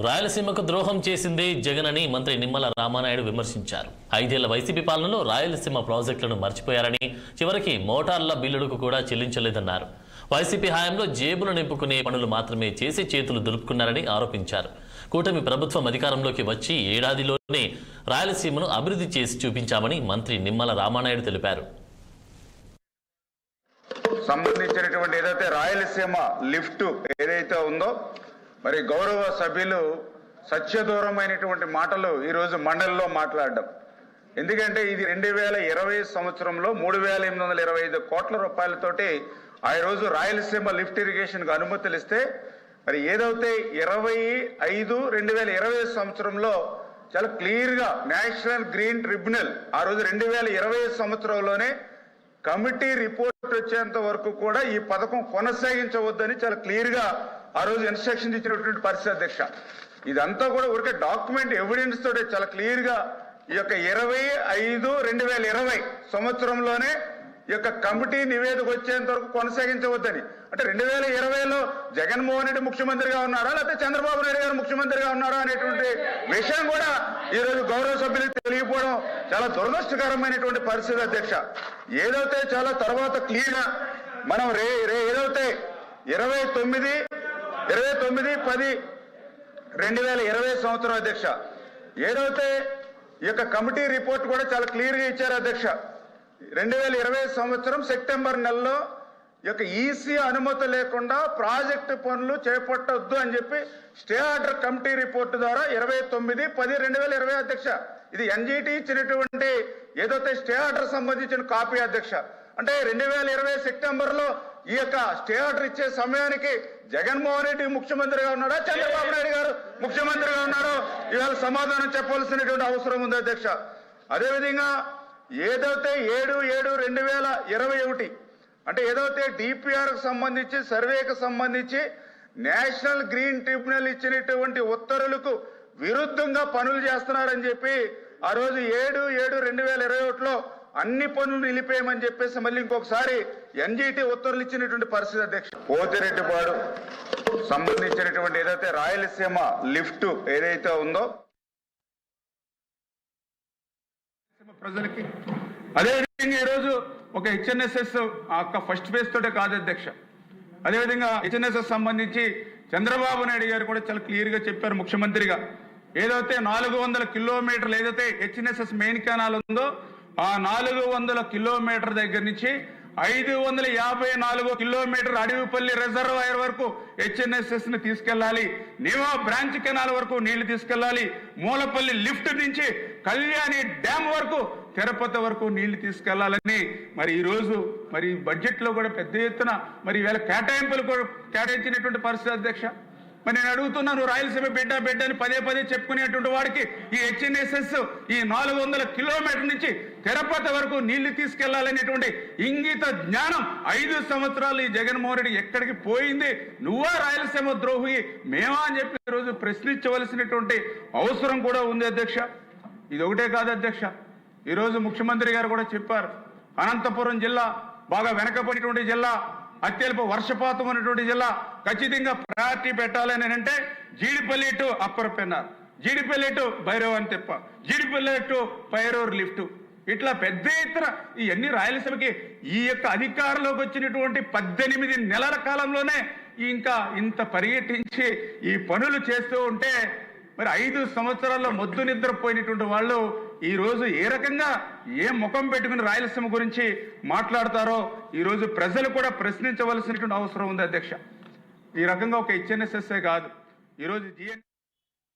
రాయలసీమకు ద్రోహం చేసిందే జగన్ అని మంత్రి నిమ్మల రామానాయుడు విమర్శించారు. 5 ఏళ్ల వైసీపీ పాలనలో రాయలసీమ ప్రాజెక్టులను మర్చిపోయారని, చివరికి మోటార్ల బిల్లులకు కూడా చెల్లించలేదన్నారు. వైసీపీ హయాంలో జేబులు నింపుకునే పనులు మాత్రమే చేసి చేతులు దులుపుకున్నారని ఆరోపించారు. కూటమి ప్రభుత్వం అధికారంలోకి వచ్చి ఏడాదిలోనే రాయలసీమను అభివృద్ధి చేసి చూపించామని మంత్రి నిమ్మల రామానాయుడు తెలిపారు. సంబంధించినటువంటి ఏదైతే రాయలసీమ లిఫ్ట్ ఏదైతే ఉందో, మరి గౌరవ సభ్యులు సత్యదూరమైనటువంటి మాటలు ఈరోజు మండలిలో మాట్లాడడం. ఎందుకంటే ఇది 2020 సంవత్సరంలో 3,825 కోట్ల రూపాయలతోటి ఆ రోజు రాయలసీమ లిఫ్ట్ ఇరిగేషన్కు అనుమతులు ఇస్తే, మరి ఏదైతే 25/5/2020 సంవత్సరంలో చాలా క్లియర్గా నేషనల్ గ్రీన్ ట్రిబ్యునల్ ఆ రోజు 2020 సంవత్సరంలోనే కమిటీ రిపోర్ట్ వచ్చేంత వరకు కూడా ఈ పథకం కొనసాగించవద్దని చాలా క్లియర్గా ఆ రోజు ఇన్స్ట్రక్షన్ ఇచ్చినటువంటి పరిస్థితి అధ్యక్ష. ఇదంతా కూడా ఊరికే డాక్యుమెంట్ ఎవిడెన్స్ తోటి చాలా క్లియర్గా ఈ యొక్క 25/5/2020 సంవత్సరంలోనే ఈ యొక్క కమిటీ నివేదిక వచ్చేంత వరకు కొనసాగించవద్దని. అంటే 2020లో జగన్మోహన్ రెడ్డి ముఖ్యమంత్రిగా ఉన్నారా, లేకపోతే చంద్రబాబు నాయుడు గారు ముఖ్యమంత్రిగా ఉన్నారా అనేటువంటి విషయం కూడా ఈరోజు గౌరవ సభ్యులకు తెలియకపోవడం చాలా దురదృష్టకరమైనటువంటి పరిస్థితి అధ్యక్ష. ఏదైతే చాలా తర్వాత క్లియర్గా మనం ఏదైతే 29/10/2020 సంవత్సరం అధ్యక్ష, ఏదైతే ఈ యొక్క కమిటీ రిపోర్ట్ కూడా చాలా క్లియర్గా ఇచ్చారు అధ్యక్ష. 2020 సంవత్సరం సెప్టెంబర్ నెలలో ఈ యొక్క ఈసీ అనుమతి లేకుండా ప్రాజెక్టు పనులు చేపట్టొద్దు అని చెప్పి స్టే ఆర్డర్ కమిటీ రిపోర్ట్ ద్వారా 29/10/2020 అధ్యక్ష. ఇది ఎన్జిటి ఇచ్చినటువంటి ఏదైతే స్టే ఆర్డర్ సంబంధించిన కాపీ అధ్యక్ష. అంటే 2020 సెప్టెంబర్లో ఈ యొక్క స్టే ఆర్డర్ ఇచ్చే సమయానికి జగన్మోహన్ రెడ్డి ముఖ్యమంత్రిగా ఉన్నాడా, చంద్రబాబు నాయుడు గారు ముఖ్యమంత్రిగా ఉన్నారో ఇవాళ సమాధానం చెప్పవలసినటువంటి అవసరం ఉంది అధ్యక్ష. అదేవిధంగా ఏదైతే 7/7/2021 అంటే ఏదైతే డిపిఆర్కు సంబంధించి సర్వేకు సంబంధించి నేషనల్ గ్రీన్ ట్రిబ్యునల్ ఇచ్చినటువంటి ఉత్తర్వులకు విరుద్ధంగా పనులు చేస్తున్నారని చెప్పి ఆ రోజు 7/7/2021లో అన్ని పనులు నిలిపేయమని చెప్పేసి మళ్ళీ ఇంకొకసారి ఎన్జిటి ఉత్తర్వులు ఇచ్చినటువంటి పరిస్థితి అధ్యక్ష. పోతిరెడ్డిపాడు సంబంధించినటువంటి ఏదైతే రాయలసీమ లిఫ్ట్ ఏదైతే ఉందో ప్రజలకి, అదేవిధంగా ఈరోజు ఒక హెచ్ఎన్ఎస్ఎస్ ఫస్ట్ ఫేజ్ తోటే కాదు అధ్యక్ష. అదేవిధంగా హెచ్ఎన్ఎస్ఎస్ సంబంధించి చంద్రబాబు నాయుడు గారు కూడా చాలా క్లియర్గా చెప్పారు ముఖ్యమంత్రిగా. ఏదైతే 400 కిలోమీటర్లు ఏదైతే హెచ్ఎన్ఎస్ఎస్ మెయిన్ కెనాల్ ఉందో ఆ 400 కిలోమీటర్ దగ్గర నుంచి 554 కిలోమీటర్ అడవిపల్లి రిజర్వాయర్ వరకు హెచ్ఎన్ఎస్ఎస్ ని తీసుకెళ్లాలి. నీవా బ్రాంచ్ కెనాల్ వరకు నీళ్లు తీసుకెళ్లాలి. మూలపల్లి లిఫ్ట్ నుంచి కళ్యాణి డ్యామ్ వరకు తిరుపతి వరకు నీళ్లు తీసుకెళ్లాలని మరి ఈ రోజు మరి బడ్జెట్ లో కూడా పెద్ద ఎత్తున మరి ఈవేళ కేటాయింపులు కూడా కేటాయించినటువంటి పరిస్థితి అధ్యక్ష. మరి నేను అడుగుతున్నాను, రాయలసీమ బిడ్డ అని పదే చెప్పుకునేటువంటి వాడికి ఈ హెచ్ఎన్ఎస్ఎస్ ఈ 400 కిలోమీటర్ నుంచి తిరుపతి వరకు నీళ్లు తీసుకెళ్లాలనేటువంటి ఇంగిత జ్ఞానం 5 సంవత్సరాలు ఈ జగన్మోహన్ రెడ్డి ఎక్కడికి పోయింది? నువ్వా రాయలసీమ ద్రోహి మేమా అని చెప్పి ఈరోజు ప్రశ్నించవలసినటువంటి అవసరం కూడా ఉంది అధ్యక్ష. ఇది ఒకటే కాదు అధ్యక్ష, ఈరోజు ముఖ్యమంత్రి గారు కూడా చెప్పారు, అనంతపురం జిల్లా బాగా వెనకబడినటువంటి జిల్లా, అత్యల్ప వర్షపాతం ఉన్నటువంటి జిల్లా, ఖచ్చితంగా ప్రయారిటీ పెట్టాలని అంటే Jeedipalli to Upper Pennar, Jeedipalli to Bhairavan Tippa, Jeedipalli to పైరూర్ lift, ఇట్లా పెద్ద ఎత్తున ఇవన్నీ రాయలసీమకి ఈ యొక్క అధికారంలోకి వచ్చినటువంటి 18 నెలల కాలంలోనే ఇంకా ఇంత పర్యటించి ఈ పనులు చేస్తూ ఉంటే మరి 5 సంవత్సరాల్లో మొద్దు నిద్రపోయినటువంటి వాళ్ళు ఈ రోజు ఏ రకంగా ఏ ముఖం పెట్టుకుని రాయలసీమ గురించి మాట్లాడతారో ఈ రోజు ప్రజలు కూడా ప్రశ్నించవలసినటువంటి అవసరం ఉంది అధ్యక్ష. ఈ రకంగా ఒక హెచ్ఎన్ఎస్ఎస్ఏ కాదు, ఈరోజు